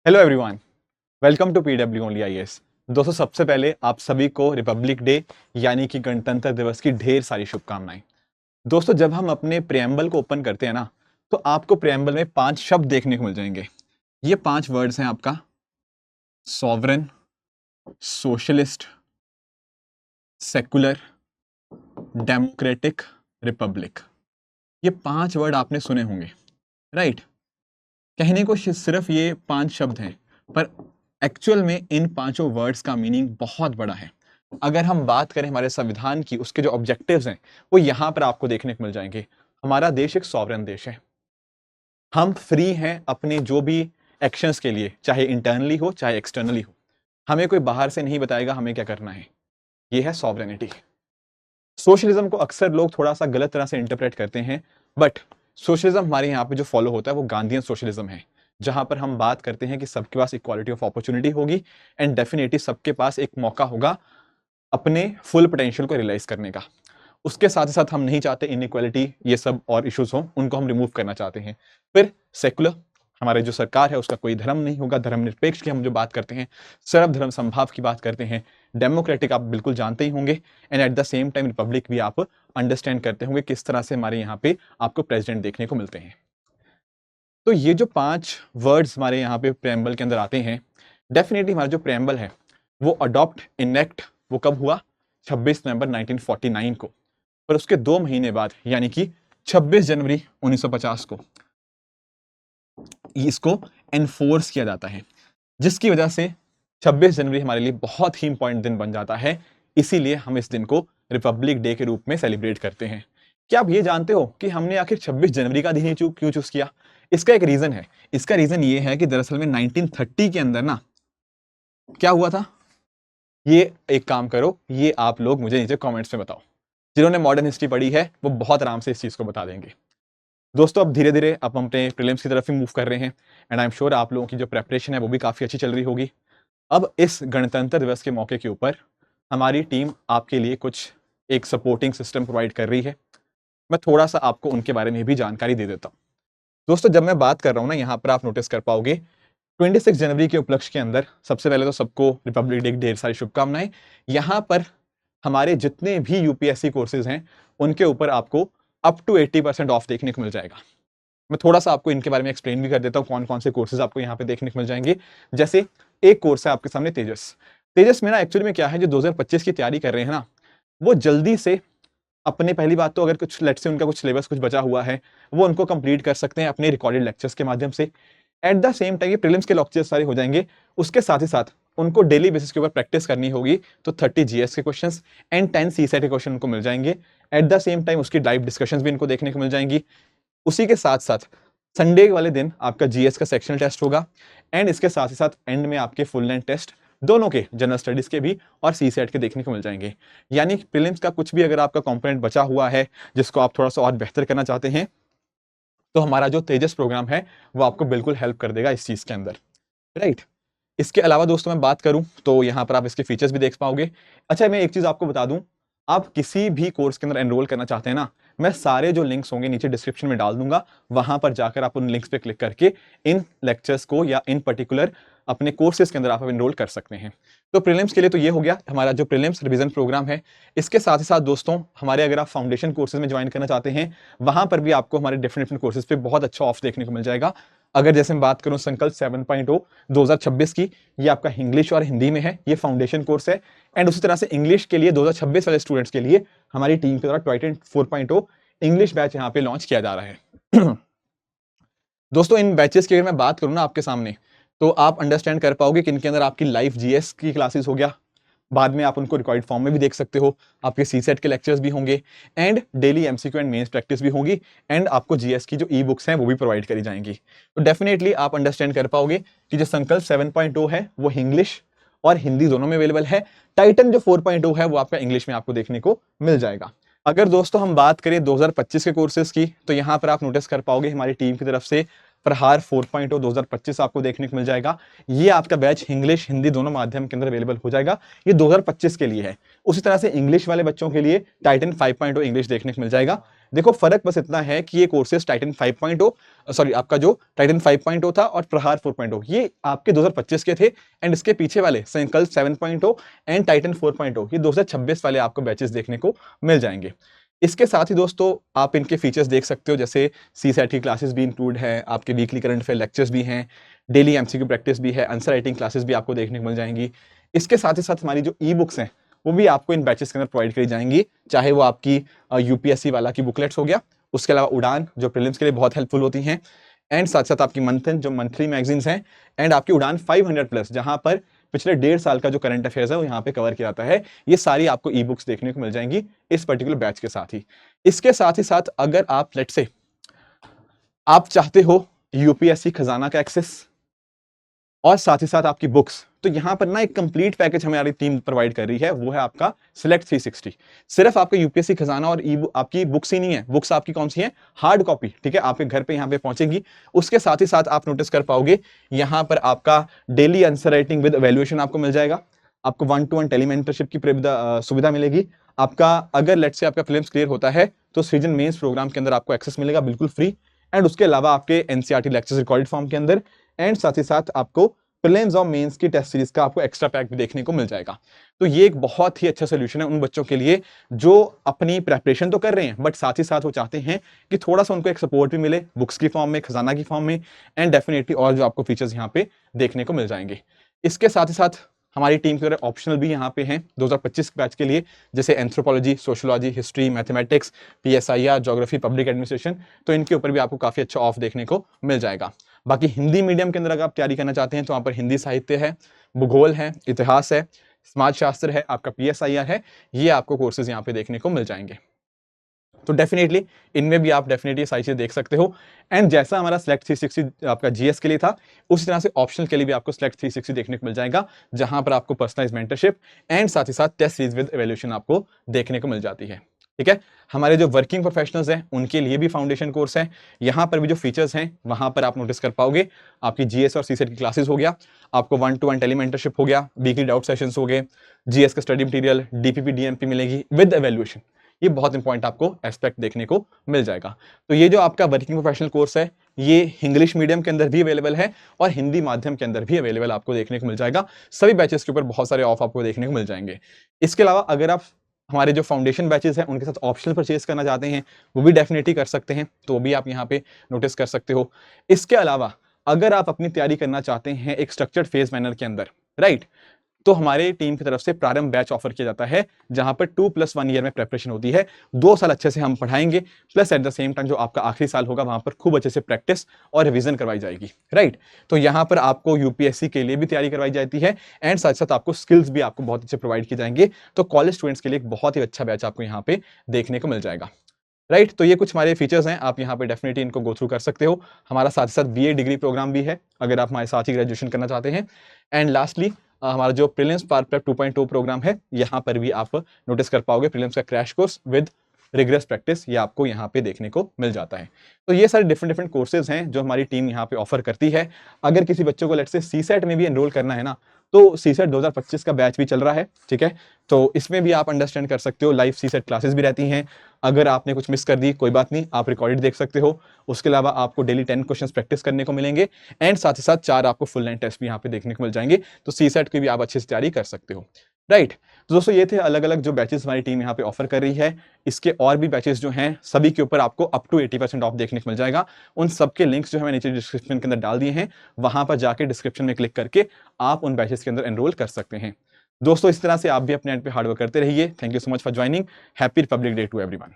Hello everyone, welcome to PW only IAS. दोस्तों, सबसे पहले आप सभी को रिपब्लिक डे यानी कि गणतंत्र दिवस की ढेर सारी शुभकामनाएं। दोस्तों, जब हम अपने प्रेम्बल को ओपन करते हैं ना, तो आपको प्रेम्बल में 5 शब्द देखने को मिल जाएंगे। ये 5 वर्ड्स हैं आपका sovereign, socialist, secular, democratic, Republic. ये 5 वर्ड आपने सुने होंगे, राइट? कहने को सिर्फ ये 5 शब्द हैं, पर एक्चुअल में इन पांचों वर्ड्स का मीनिंग बहुत बड़ा है। अगर हम बात करें हमारे संविधान की, उसके जो ऑब्जेक्टिव्स हैं वो यहां पर आपको देखने को मिल जाएंगे। हमारा देश एक सॉवरेन देश है। हम फ्री हैं अपने जो भी एक्शंस के लिए, चाहे इंटरनली हो चाहे एक्सटर्नली हो। हमें कोई बाहर से नहीं बताएगा हमें क्या करना है। ये है सॉवरेनिटी। सोशलिज्म को अक्सर लोग थोड़ा सा गलत तरह से इंटरप्रेट करते हैं, बट सोशलिज्म हमारे यहाँ पे जो फॉलो होता है वो गांधीयन सोशलिज्म है, जहां पर हम बात करते हैं कि सबके पास इक्वालिटी ऑफ अपॉर्चुनिटी होगी एंड डेफिनेटली सबके पास एक मौका होगा अपने फुल पोटेंशियल को रियलाइज करने का। उसके साथ ही साथ हम नहीं चाहते इनइक्वालिटी ये सब और इश्यूज हो, उनको हम रिमूव करना चाहते हैं। फिर सेकुलर, हमारे जो सरकार है उसका कोई धर्म नहीं होगा, धर्मनिरपेक्ष की हम जो बात करते हैं, सर्वधर्म समभाव की बात करते हैं। डेमोक्रेटिक आप बिल्कुल जानते ही होंगे, and at the same time Republic भी आप अंडरस्टैंड करते होंगे किस तरह से हमारे यहाँ पे आपको प्रेसिडेंट देखने को मिलते हैं। तो ये जो 5 वर्ड्स हमारे यहाँ पे प्रेम्बल के अंदर आते हैं, डेफिनेटली हमारा जो प्रेम्बल है वो अडॉप्ट इनेक्ट वो कब हुआ? 26 नवंबर 1949 को। पर उसके 2 महीने बाद यानी कि 26 जनवरी 1950 को इसको एनफोर्स किया जाता है, जिसकी वजह से 26 जनवरी हमारे लिए बहुत ही इंपॉर्टेंट दिन बन जाता है। इसीलिए हम इस दिन को रिपब्लिक डे के रूप में सेलिब्रेट करते हैं। क्या आप ये जानते हो कि हमने आखिर 26 जनवरी का दिन ही क्यों चूज किया? इसका एक रीजन है। इसका रीजन ये है कि दरअसल में 1930 के अंदर ना क्या हुआ था। ये एक काम करो, ये आप लोग मुझे नीचे कमेंट्स में बताओ। जिन्होंने मॉडर्न हिस्ट्री पढ़ी है वो बहुत आराम से इस चीज को बता देंगे। दोस्तों, अब धीरे धीरे आप अपने प्रीलिम्स की तरफ ही मूव कर रहे हैं, एंड आई एम श्योर आप लोगों की जो प्रेपरेशन है वो भी काफी अच्छी चल रही होगी। अब इस गणतंत्र दिवस के मौके के ऊपर हमारी टीम आपके लिए कुछ एक सपोर्टिंग सिस्टम प्रोवाइड कर रही है। मैं थोड़ा सा आपको उनके बारे में भी जानकारी दे देता हूँ। दोस्तों, जब मैं बात कर रहा हूँ ना, यहाँ पर आप नोटिस कर पाओगे 26 जनवरी के उपलक्ष्य के अंदर सबसे पहले तो सबको रिपब्लिक डे की ढेर सारी शुभकामनाएं। यहाँ पर हमारे जितने भी यूपीएससी कोर्सेज हैं उनके ऊपर आपको अप टू 80% ऑफ देखने को मिल जाएगा। मैं थोड़ा सा आपको इनके बारे में एक्सप्लेन भी कर देता हूँ कौन कौन से कोर्सेज आपको यहाँ पे देखने को मिल जाएंगे। जैसे एक कोर्स है आपके सामने तेजस। तेजस में ना एक्चुअली में क्या है, जो 2025 की तैयारी कर रहे हैं ना, वो जल्दी से अपने, पहली बात तो अगर कुछ लेट से उनका कुछ सिलेबस कुछ बचा हुआ है वो उनको कंप्लीट कर सकते हैं अपने रिकॉर्डेड लेक्चर्स के माध्यम से। एट द सेम टाइम ये प्रीलिम्स के लेक्चर्स सारे हो जाएंगे। उसके साथ ही साथ उनको डेली बेसिस के ऊपर प्रैक्टिस करनी होगी, तो 30 जीएस के क्वेश्चंस एंड 10 सीसेट के क्वेश्चन उनको मिल जाएंगे। एट द सेम टाइम उसकी लाइव डिस्कशंस भी इनको देखने को मिल जाएंगी। उसी के साथ साथ संडे वाले दिन आपका जीएस का सेक्शनल टेस्ट होगा, एंड इसके साथ ही साथ एंड में आपके फुल लेंथ टेस्ट दोनों के, जनरल स्टडीज के भी और सीसेट के देखने को मिल जाएंगे। यानी प्रीलिम्स का कुछ भी अगर आपका कंपोनेंट बचा हुआ है जिसको आप थोड़ा सा और बेहतर करना चाहते हैं, तो हमारा जो तेजस प्रोग्राम है वो आपको बिल्कुल हेल्प कर देगा इस चीज के अंदर, राइट? इसके अलावा दोस्तों मैं बात करूं तो यहाँ पर आप इसके फीचर्स भी देख पाओगे। अच्छा, मैं एक चीज आपको बता दूं, आप किसी भी कोर्स के अंदर एनरोल करना चाहते हैं ना, मैं सारे जो लिंक्स होंगे नीचे डिस्क्रिप्शन में डाल दूंगा। वहां पर जाकर आप उन लिंक्स पे क्लिक करके इन लेक्चर्स को या इन पर्टिकुलर अपने कोर्सेज के अंदर आप एनरोल कर सकते हैं। तो प्रीलिम्स के लिए तो ये हो गया हमारा जो प्रीलिम्स रिवीजन प्रोग्राम है। इसके साथ ही साथ दोस्तों हमारे, अगर आप फाउंडेशन कोर्सेज में ज्वाइन करना चाहते हैं, वहां पर भी आपको हमारे डिफरेंट कोर्सेज पे बहुत अच्छा ऑफ देखने को मिल जाएगा। अगर जैसे मैं बात करूं संकल्प 7.0 2026 की, ये आपका इंग्लिश और हिंदी में है, ये फाउंडेशन कोर्स है। एंड उसी तरह से इंग्लिश के लिए 2026 वाले स्टूडेंट्स के लिए हमारी टीम के द्वारा ट्राइडेंट 4.0 इंग्लिश बैच यहाँ पे लॉन्च किया जा रहा है। दोस्तों, इन बैचेस की अगर मैं बात करूँ ना आपके सामने, तो आप अंडरस्टैंड कर पाओगे कि इनके अंदर आपकी लाइव जीएस की क्लासेस हो गया, बाद में आप उनको रिकॉर्ड फॉर्म में भी देख सकते हो, आपके सीसेट के लेक्चर्स भी होंगे, and daily MCQ and mains practice भी होगी, एंड आपको जीएस की जो ई बुक्स हैं वो भी प्रोवाइड करी जाएंगी। तो डेफिनेटली आप अंडरस्टैंड कर पाओगे कि जो संकल्प 7.0 है वो इंग्लिश और हिंदी दोनों में अवेलेबल है। टाइटन जो 4.0 है वो आपका इंग्लिश में आपको देखने को मिल जाएगा। अगर दोस्तों हम बात करें 2025 के कोर्सेज की, तो यहाँ पर आप नोटिस कर पाओगे हमारी टीम की तरफ से प्रहार 4.0 2025 आपको देखने को मिल जाएगा। ये आपका बैच इंग्लिश हिंदी दोनों माध्यम के अंदर अवेलेबल हो जाएगा। ये 2025 के लिए है। उसी तरह से इंग्लिश वाले बच्चों के लिए टाइटन 5.0 इंग्लिश देखने को मिल जाएगा। देखो फर्क बस इतना है कि ये कोर्सेज टाइटन 5.0 सॉरी आपका जो टाइटन 5.0 था और प्रहार 4.0 ये आपके 2025 के थे, एंड इसके पीछे वाले संकल्प 7.0 एंड टाइटन 4.0 ये 2026 वाले आपको बैचेस देखने को मिल जाएंगे। इसके साथ ही दोस्तों आप इनके फीचर्स देख सकते हो, जैसे CSAT की क्लासेस भी इंक्लूड है, आपके वीकली करंट अफेयर लेक्चर्स भी हैं, डेली MCQ प्रैक्टिस भी है, आंसर राइटिंग क्लासेस भी आपको देखने को मिल जाएंगी। इसके साथ ही साथ हमारी जो ई बुक्स हैं वो भी आपको इन बैचेस के अंदर प्रोवाइड करी जाएंगी, चाहे वो आपकी UPSC वाला की बुकलेट्स हो गया, उसके अलावा उड़ान जो प्रीलिम्स के लिए बहुत हेल्पफुल होती हैं, एंड साथ साथ आपकी मंथन जो मंथली मैगजीन्स हैं, एंड आपकी उड़ान 500+ जहां पर पिछले 1.5 साल का जो करंट अफेयर्स है वो यहाँ पे कवर किया जाता है। ये सारी आपको ई बुक्स देखने को मिल जाएंगी इस पर्टिकुलर बैच के साथ ही। इसके साथ ही साथ अगर आप लेट्स से आप चाहते हो UPSC खजाना का एक्सेस और साथ ही साथ आपकी बुक्स, तो यहां पर ना एक कंप्लीट पैकेज हमारी टीम प्रोवाइड कर रही है, वो है आपका सिलेक्ट 360। सिर्फ आपका UPSC खजाना और आपकी बुक्स ही नहीं है, बुक्स आपकी कौन सी है, हार्ड कॉपी, ठीक है, आपके घर पे यहाँ पे पहुंचेगी। उसके साथ ही साथ आप नोटिस कर पाओगे यहाँ पर आपका daily answer writing with evaluation आपको मिल जाएगा, आपको 1-to-1 टेली मेंटरशिप की सुविधा मिलेगी। आपका अगर लेट्स से आपका फिल्म्स क्लियर होता है तो सृजन मेंस प्रोग्राम के अंदर आपको एक्सेस मिलेगा बिल्कुल फ्री, एंड उसके अलावा आपके NCERT लेक्चर्स रिकॉर्डेड फॉर्म के अंदर, एंड साथ ही साथ आपको प्रीलिम्स और मेंस की टेस्ट सीरीज का आपको एक्स्ट्रा पैक भी देखने को मिल जाएगा। तो ये एक बहुत ही अच्छा सोल्यूशन है उन बच्चों के लिए जो अपनी प्रेपरेशन तो कर रहे हैं बट साथ ही साथ वो चाहते हैं कि थोड़ा सा उनको एक सपोर्ट भी मिले बुक्स की फॉर्म में, खजाना की फॉर्म में, एंड डेफिनेटली और जो आपको फीचर्स यहाँ पे देखने को मिल जाएंगे। इसके साथ ही साथ हमारी टीम के ऑप्शनल भी यहाँ पे हैं 2025 बैच के लिए, जैसे anthropology, sociology, history, mathematics, PSIR, geography, public administration, तो इनके ऊपर भी आपको काफी अच्छा ऑफ देखने को मिल जाएगा। बाकी हिंदी मीडियम के अंदर अगर आप तैयारी करना चाहते हैं तो वहाँ पर हिंदी साहित्य है, भूगोल है, इतिहास है, समाज शास्त्र है, आपका PSIR है, ये आपको कोर्सेज यहाँ पे देखने को मिल जाएंगे। तो डेफिनेटली इनमें भी आप डेफिनेटली सारी चीजें देख सकते हो। एंड जैसा हमारा सिलेक्ट 360 आपका GS के लिए था, उसी तरह से ऑप्शनल के लिए भी आपको सिलेक्ट 360 देखने को मिल जाएगा, जहां पर आपको पर्सनलाइज मेंटरशिप एंड साथ ही साथ टेस्ट सीरीज विद एवेल्यूशन आपको देखने को मिल जाती है। ठीक है, हमारे जो वर्किंग प्रोफेशनल्स हैं उनके लिए भी फाउंडेशन कोर्स है, यहाँ पर भी जो फीचर्स हैं वहां पर आप नोटिस कर पाओगे, आपकी GS और CSET की क्लासेस हो गया, आपको 1-to-1 टेली मेंटरशिप हो गया, वीकली डाउट सेशंस हो गए, GS का स्टडी मटेरियल, DPP DMP मिलेगी विद एवेल्यूशन, ये बहुत इंपॉर्टेंट आपको एस्पेक्ट देखने को मिल जाएगा। तो ये जो आपका वर्किंग प्रोफेशनल कोर्स है ये इंग्लिश मीडियम के अंदर भी अवेलेबल है और हिंदी माध्यम के अंदर भी अवेलेबल आपको देखने को मिल जाएगा। सभी बैचेस के ऊपर बहुत सारे ऑफ आपको देखने को मिल जाएंगे। इसके अलावा अगर आप हमारे जो फाउंडेशन बैचेस हैं उनके साथ ऑप्शनल परचेज करना चाहते हैं वो भी डेफिनेटली कर सकते हैं, तो भी आप यहाँ पे नोटिस कर सकते हो। इसके अलावा अगर आप अपनी तैयारी करना चाहते हैं एक स्ट्रक्चर्ड फेज मैनर के अंदर, राइट, तो हमारे टीम की तरफ से प्रारंभ बैच ऑफर किया जाता है, जहां पर 2+1 ईयर में प्रेपरेशन होती है, 2 साल अच्छे से हम पढ़ाएंगे, plus at the same time जो आपका आखिरी साल होगा वहां पर खूब अच्छे से प्रैक्टिस और रिवीजन करवाई जाएगी, राइट। तो यहां पर आपको UPSC के लिए भी तैयारी करवाई जाती है, एंड साथ साथ आपको स्किल्स भी आपको बहुत अच्छे प्रोवाइड किए जाएंगे। तो कॉलेज स्टूडेंट्स के लिए एक बहुत ही अच्छा बैच आपको यहाँ पे देखने को मिल जाएगा, राइट। तो ये कुछ हमारे फीचर्स हैं, आप यहाँ पे डेफिनेटली इनको गो थ्रू कर सकते हो। हमारा साथ ही साथ BA डिग्री प्रोग्राम भी है अगर आप हमारे साथ ही ग्रेजुएशन करना चाहते हैं। एंड लास्टली हमारा जो प्रीलिम्स पार प्रेप 2.2 प्रोग्राम है, यहाँ पर भी आप नोटिस कर पाओगे प्रीलिम्स का crash course with rigorous practice, ये आपको यहाँ पे देखने को मिल जाता है। तो ये सारे डिफरेंट डिफरेंट कोर्सेज हैं जो हमारी टीम यहाँ पे ऑफर करती है। अगर किसी बच्चों को लेट्स से CSET में भी एनरोल करना है ना, तो CSET 2025 का बैच भी चल रहा है, ठीक है। तो इसमें भी आप अंडरस्टैंड कर सकते हो, लाइव CSET क्लासेस भी रहती हैं। अगर आपने कुछ मिस कर दी कोई बात नहीं, आप रिकॉर्डेड देख सकते हो। उसके अलावा आपको डेली 10 क्वेश्चंस प्रैक्टिस करने को मिलेंगे, एंड साथ ही साथ 4 आपको फुल लाइन टेस्ट भी यहाँ पे देखने को मिल जाएंगे। तो CSET की भी आप अच्छे से तैयारी कर सकते हो, राइट। तो दोस्तों ये थे अलग अलग जो बैचेस हमारी टीम यहाँ पे ऑफर कर रही है। इसके और भी बैचेस जो हैं सभी के ऊपर आपको अप टू 80% ऑफ देखने को मिल जाएगा। उन सबके लिंक्स जो है मैंने नीचे डिस्क्रिप्शन के अंदर डाल दिए हैं, वहां पर जाके डिस्क्रिप्शन में क्लिक करके आप उन बैचेस के अंदर एनरोल कर सकते हैं। दोस्तों इस तरह से आप भी अपने एंड पे हार्डवर्क करते रहिए। Thank you so much for joining. Happy Republic Day to everyone.